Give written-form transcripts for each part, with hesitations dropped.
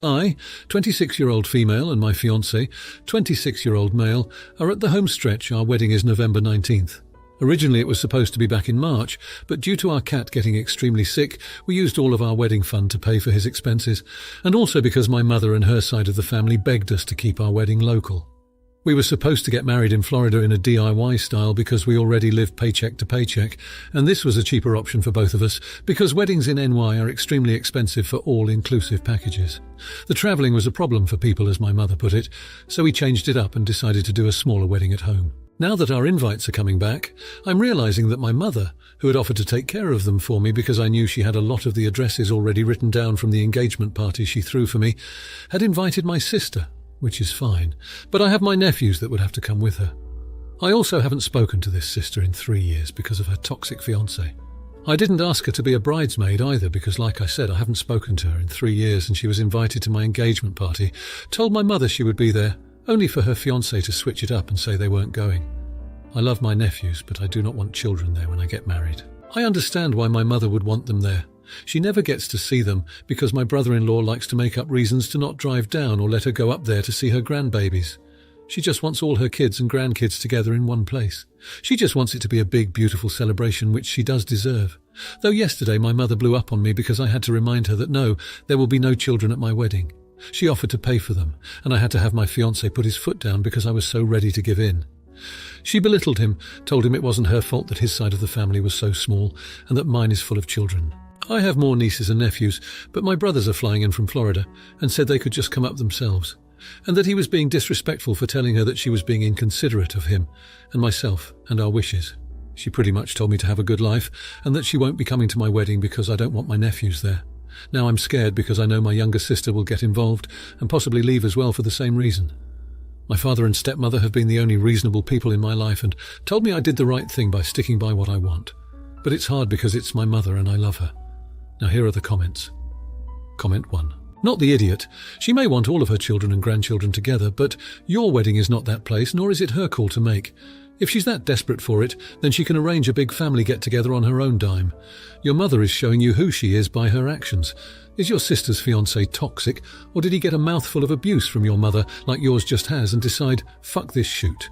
I, 26-year-old female, and my fiancé, 26-year-old male, are at the home stretch. Our wedding is November 19th. Originally it was supposed to be back in March, but due to our cat getting extremely sick, we used all of our wedding fund to pay for his expenses, and also because my mother and her side of the family begged us to keep our wedding local. We were supposed to get married in Florida in a DIY style because we already lived paycheck to paycheck, and this was a cheaper option for both of us because weddings in NY are extremely expensive for all-inclusive packages. The travelling was a problem for people, as my mother put it, so we changed it up and decided to do a smaller wedding at home. Now that our invites are coming back, I'm realising that my mother, who had offered to take care of them for me because I knew she had a lot of the addresses already written down from the engagement party she threw for me, had invited my sister, which is fine, but I have my nephews that would have to come with her. I also haven't spoken to this sister in 3 years because of her toxic fiancé. I didn't ask her to be a bridesmaid either because, like I said, I haven't spoken to her in 3 years, and she was invited to my engagement party, told my mother she would be there, only for her fiancé to switch it up and say they weren't going. I love my nephews, but I do not want children there when I get married. I understand why my mother would want them there. She never gets to see them because my brother-in-law likes to make up reasons to not drive down or let her go up there to see her grandbabies. She just wants all her kids and grandkids together in one place. She just wants it to be a big, beautiful celebration, which she does deserve. Though yesterday my mother blew up on me because I had to remind her that no, there will be no children at my wedding. She offered to pay for them, and I had to have my fiancé put his foot down because I was so ready to give in. She belittled him, told him it wasn't her fault that his side of the family was so small and that mine is full of children. I have more nieces and nephews, but my brothers are flying in from Florida and said they could just come up themselves, and that he was being disrespectful for telling her that she was being inconsiderate of him and myself and our wishes. She pretty much told me to have a good life and that she won't be coming to my wedding because I don't want my nephews there. Now I'm scared because I know my younger sister will get involved and possibly leave as well for the same reason. My father and stepmother have been the only reasonable people in my life and told me I did the right thing by sticking by what I want. But it's hard because it's my mother and I love her. Now here are the comments. Comment 1. Not the idiot. She may want all of her children and grandchildren together, but your wedding is not that place, nor is it her call to make. If she's that desperate for it, then she can arrange a big family get-together on her own dime. Your mother is showing you who she is by her actions. Is your sister's fiancé toxic, or did he get a mouthful of abuse from your mother like yours just has and decide, fuck this shoot?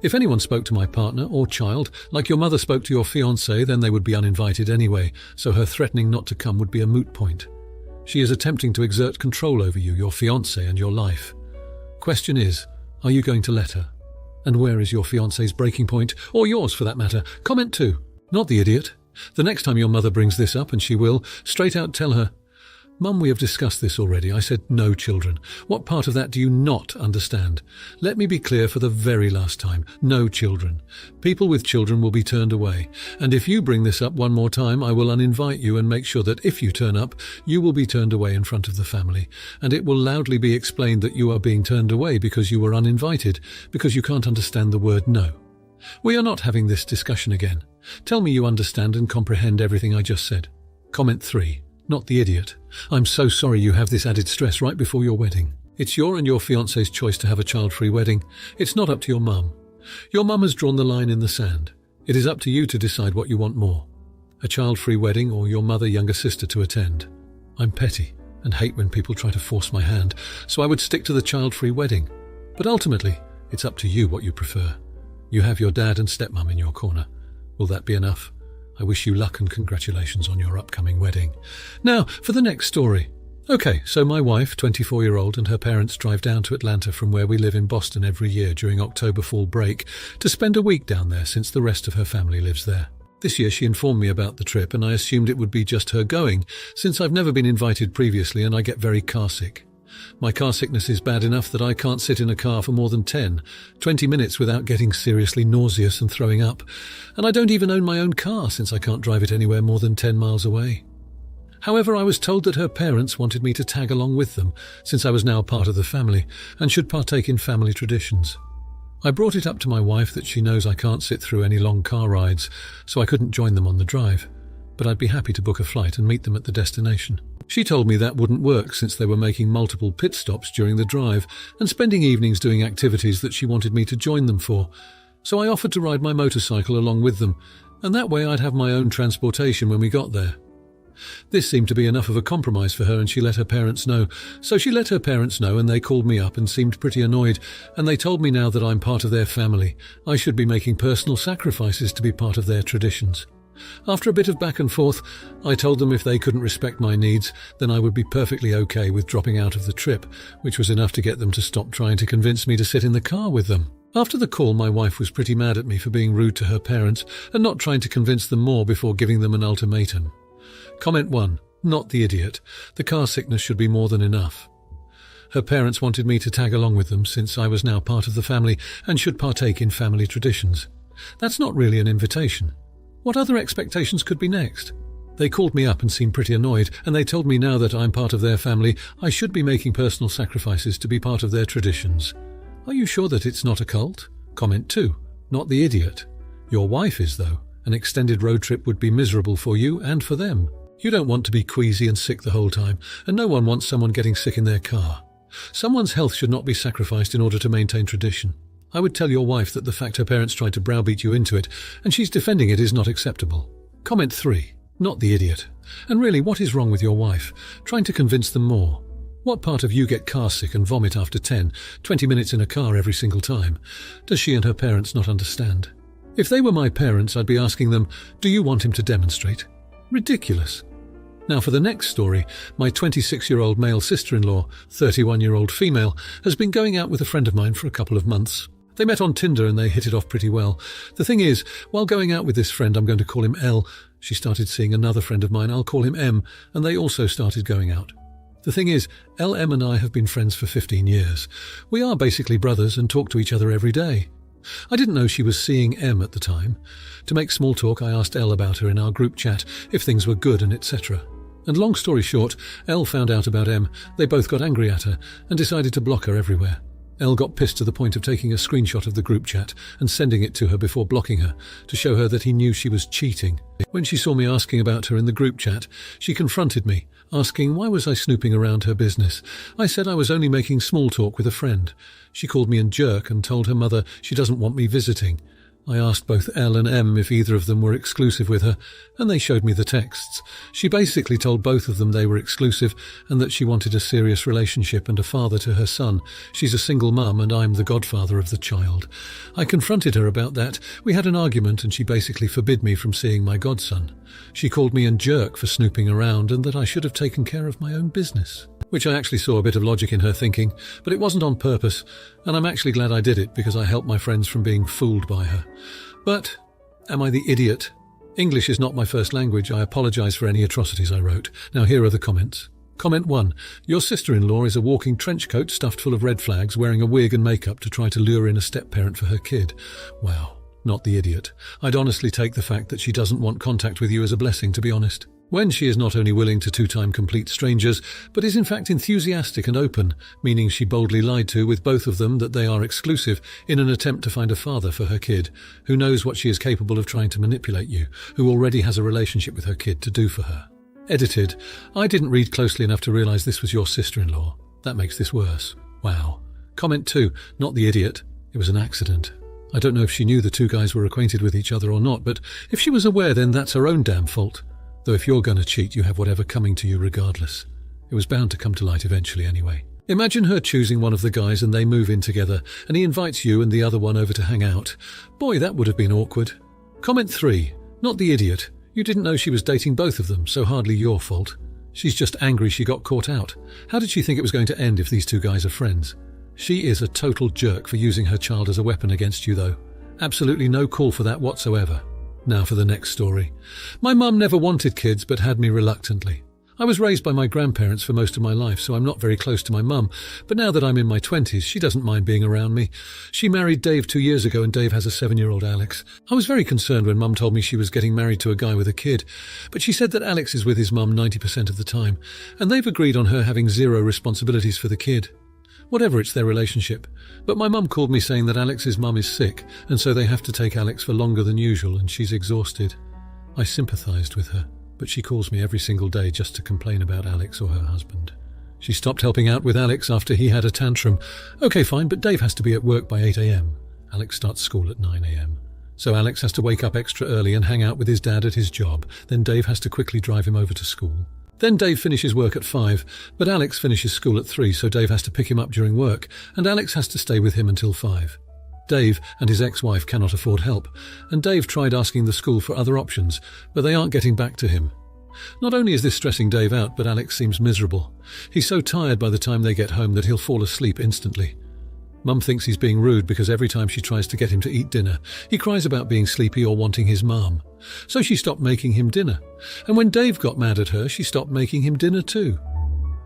If anyone spoke to my partner or child like your mother spoke to your fiancé, then they would be uninvited anyway, so her threatening not to come would be a moot point. She is attempting to exert control over you, your fiancé, and your life. Question is, are you going to let her? And where is your fiancé's breaking point, or yours for that matter? Comment 2. Not the idiot. The next time your mother brings this up, and she will, straight out tell her, Mum, we have discussed this already. I said no children. What part of that do you not understand? Let me be clear for the very last time. No children. People with children will be turned away. And if you bring this up one more time, I will uninvite you and make sure that if you turn up, you will be turned away in front of the family. And it will loudly be explained that you are being turned away because you were uninvited, because you can't understand the word no. We are not having this discussion again. Tell me you understand and comprehend everything I just said. Comment 3. Not the idiot. I'm so sorry you have this added stress right before your wedding. It's your and your fiancé's choice to have a child-free wedding. It's not up to your mum. Your mum has drawn the line in the sand. It is up to you to decide what you want more. A child-free wedding or your mother, younger sister to attend. I'm petty and hate when people try to force my hand, so I would stick to the child-free wedding. But ultimately, it's up to you what you prefer. You have your dad and stepmum in your corner. Will that be enough? I wish you luck and congratulations on your upcoming wedding. Now, for the next story. Okay, so my wife, 24-year-old, and her parents drive down to Atlanta from where we live in Boston every year during October fall break to spend a week down there since the rest of her family lives there. This year she informed me about the trip and I assumed it would be just her going, since I've never been invited previously and I get very car sick. My car sickness is bad enough that I can't sit in a car for more than 20 minutes without getting seriously nauseous and throwing up. And I don't even own my own car since I can't drive it anywhere more than 10 miles away. However, I was told that her parents wanted me to tag along with them, since I was now part of the family and should partake in family traditions. I brought it up to my wife that she knows I can't sit through any long car rides, so I couldn't join them on the drive, but I'd be happy to book a flight and meet them at the destination. She told me that wouldn't work since they were making multiple pit stops during the drive and spending evenings doing activities that she wanted me to join them for, so I offered to ride my motorcycle along with them, and that way I'd have my own transportation when we got there. This seemed to be enough of a compromise for her, and she let her parents know. So she let her parents know, and they called me up and seemed pretty annoyed, and they told me now that I'm part of their family. I should be making personal sacrifices to be part of their traditions. After a bit of back and forth, I told them if they couldn't respect my needs, then I would be perfectly okay with dropping out of the trip, which was enough to get them to stop trying to convince me to sit in the car with them. After the call, my wife was pretty mad at me for being rude to her parents and not trying to convince them more before giving them an ultimatum. Comment 1. Not the idiot. The car sickness should be more than enough. Her parents wanted me to tag along with them since I was now part of the family and should partake in family traditions. That's not really an invitation. What other expectations could be next? They called me up and seemed pretty annoyed, and they told me now that I'm part of their family, I should be making personal sacrifices to be part of their traditions. Are you sure that it's not a cult? Comment 2. Not the idiot. Your wife is, though. An extended road trip would be miserable for you and for them. You don't want to be queasy and sick the whole time, and no one wants someone getting sick in their car. Someone's health should not be sacrificed in order to maintain tradition. I would tell your wife that the fact her parents tried to browbeat you into it, and she's defending it, is not acceptable. Comment 3. Not the idiot. And really, what is wrong with your wife? Trying to convince them more. What part of you get car sick and vomit after 10, 20 minutes in a car every single time? Does she and her parents not understand? If they were my parents, I'd be asking them, do you want him to demonstrate? Ridiculous. Now for the next story, my 26-year-old male sister-in-law, 31-year-old female, has been going out with a friend of mine for a couple of months. They met on Tinder and they hit it off pretty well. The thing is, while going out with this friend, I'm going to call him L, she started seeing another friend of mine, I'll call him M, and they also started going out. The thing is, LM and I have been friends for 15 years. We are basically brothers and talk to each other every day. I didn't know she was seeing M at the time. To make small talk, I asked L about her in our group chat, if things were good and etc. And long story short, L found out about M, they both got angry at her and decided to block her everywhere. Elle got pissed to the point of taking a screenshot of the group chat and sending it to her before blocking her, to show her that he knew she was cheating. When she saw me asking about her in the group chat, she confronted me, asking why was I snooping around her business. I said I was only making small talk with a friend. She called me a jerk and told her mother she doesn't want me visiting. I asked both L and M if either of them were exclusive with her, and they showed me the texts. She basically told both of them they were exclusive and that she wanted a serious relationship and a father to her son. She's a single mum and I'm the godfather of the child. I confronted her about that. We had an argument and she basically forbid me from seeing my godson. She called me a jerk for snooping around and that I should have taken care of my own business. Which I actually saw a bit of logic in her thinking, but it wasn't on purpose, and I'm actually glad I did it because I helped my friends from being fooled by her. But, am I the idiot? English is not my first language. I apologise for any atrocities I wrote. Now here are the comments. Comment 1. Your sister-in-law is a walking trench coat stuffed full of red flags, wearing a wig and makeup to try to lure in a step-parent for her kid. Wow, not the idiot. I'd honestly take the fact that she doesn't want contact with you as a blessing, to be honest. When she is not only willing to two-time complete strangers, but is in fact enthusiastic and open, meaning she boldly lied to with both of them that they are exclusive in an attempt to find a father for her kid, who knows what she is capable of trying to manipulate you, who already has a relationship with her kid to do for her. Edited. I didn't read closely enough to realise this was your sister-in-law. That makes this worse. Wow. Comment 2. Not the idiot. It was an accident. I don't know if she knew the two guys were acquainted with each other or not, but if she was aware, then that's her own damn fault. Though if you're going to cheat, you have whatever coming to you regardless. It was bound to come to light eventually anyway. Imagine her choosing one of the guys and they move in together, and he invites you and the other one over to hang out. Boy, that would have been awkward. Comment 3. Not the idiot. You didn't know she was dating both of them, so hardly your fault. She's just angry she got caught out. How did she think it was going to end if these two guys are friends? She is a total jerk for using her child as a weapon against you, though. Absolutely no call for that whatsoever. Now for the next story. My mum never wanted kids but had me reluctantly. I was raised by my grandparents for most of my life, so I'm not very close to my mum, but now that I'm in my 20s, she doesn't mind being around me. She married Dave 2 years ago and Dave has a 7-year-old Alex. I was very concerned when mum told me she was getting married to a guy with a kid, but she said that Alex is with his mum 90% of the time, and they've agreed on her having zero responsibilities for the kid. Whatever, it's their relationship. But my mum called me saying that Alex's mum is sick, and so they have to take Alex for longer than usual, and she's exhausted. I sympathised with her, but she calls me every single day just to complain about Alex or her husband. She stopped helping out with Alex after he had a tantrum. Okay, fine, but Dave has to be at work by 8 a.m. Alex starts school at 9 a.m. So Alex has to wake up extra early and hang out with his dad at his job. Then Dave has to quickly drive him over to school. Then Dave finishes work at 5, but Alex finishes school at 3, so Dave has to pick him up during work, and Alex has to stay with him until 5. Dave and his ex-wife cannot afford help, and Dave tried asking the school for other options, but they aren't getting back to him. Not only is this stressing Dave out, but Alex seems miserable. He's so tired by the time they get home that he'll fall asleep instantly. Mum thinks he's being rude because every time she tries to get him to eat dinner, he cries about being sleepy or wanting his mum. So she stopped making him dinner. And when Dave got mad at her, she stopped making him dinner too.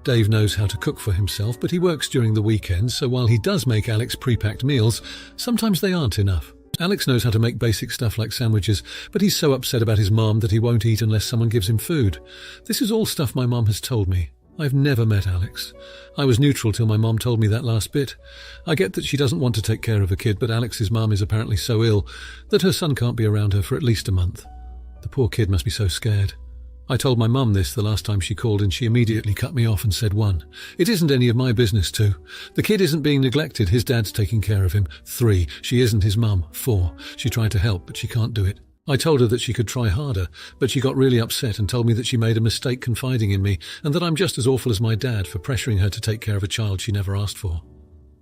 Dave knows how to cook for himself, but he works during the weekends, so while he does make Alex pre-packed meals, sometimes they aren't enough. Alex knows how to make basic stuff like sandwiches, but he's so upset about his mum that he won't eat unless someone gives him food. This is all stuff my mum has told me. I've never met Alex. I was neutral till my mum told me that last bit. I get that she doesn't want to take care of a kid, but Alex's mum is apparently so ill that her son can't be around her for at least a month. The poor kid must be so scared. I told my mum this the last time she called, and she immediately cut me off and said, 1, it isn't any of my business. 2, the kid isn't being neglected, his dad's taking care of him. 3, she isn't his mum. 4, she tried to help, but she can't do it. I told her that she could try harder, but she got really upset and told me that she made a mistake confiding in me and that I'm just as awful as my dad for pressuring her to take care of a child she never asked for.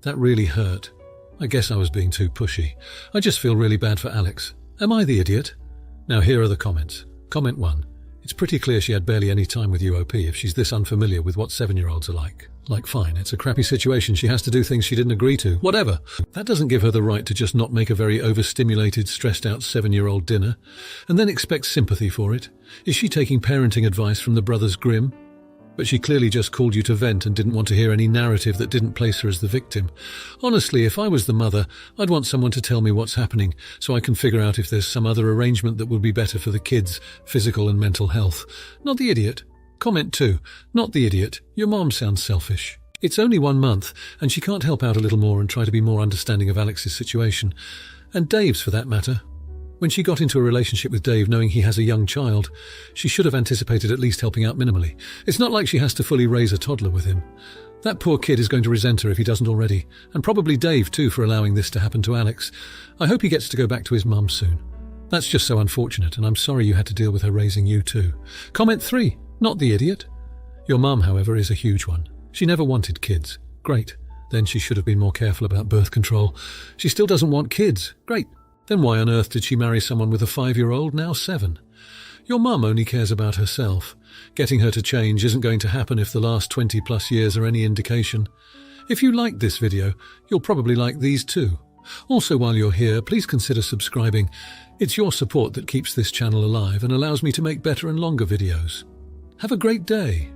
That really hurt. I guess I was being too pushy. I just feel really bad for Alex. Am I the idiot? Now here are the comments. Comment 1. It's pretty clear she had barely any time with UOP if she's this unfamiliar with what 7-year-olds are like. Like, fine, it's a crappy situation, she has to do things she didn't agree to. Whatever. That doesn't give her the right to just not make a very overstimulated, stressed-out 7-year-old dinner, and then expect sympathy for it. Is she taking parenting advice from the Brothers Grimm? But she clearly just called you to vent and didn't want to hear any narrative that didn't place her as the victim. Honestly, if I was the mother, I'd want someone to tell me what's happening so I can figure out if there's some other arrangement that would be better for the kids' physical and mental health. Not the idiot. Comment 2. Not the idiot. Your mom sounds selfish. It's only 1 month, and she can't help out a little more and try to be more understanding of Alex's situation. And Dave's, for that matter. When she got into a relationship with Dave knowing he has a young child, she should have anticipated at least helping out minimally. It's not like she has to fully raise a toddler with him. That poor kid is going to resent her if he doesn't already, and probably Dave too for allowing this to happen to Alex. I hope he gets to go back to his mum soon. That's just so unfortunate, and I'm sorry you had to deal with her raising you too. Comment 3. Not the idiot. Your mum, however, is a huge one. She never wanted kids. Great. Then she should have been more careful about birth control. She still doesn't want kids. Great. Then why on earth did she marry someone with a 5-year-old, now 7? Your mum only cares about herself. Getting her to change isn't going to happen if the last 20+ years are any indication. If you liked this video, you'll probably like these too. Also, while you're here, please consider subscribing. It's your support that keeps this channel alive and allows me to make better and longer videos. Have a great day.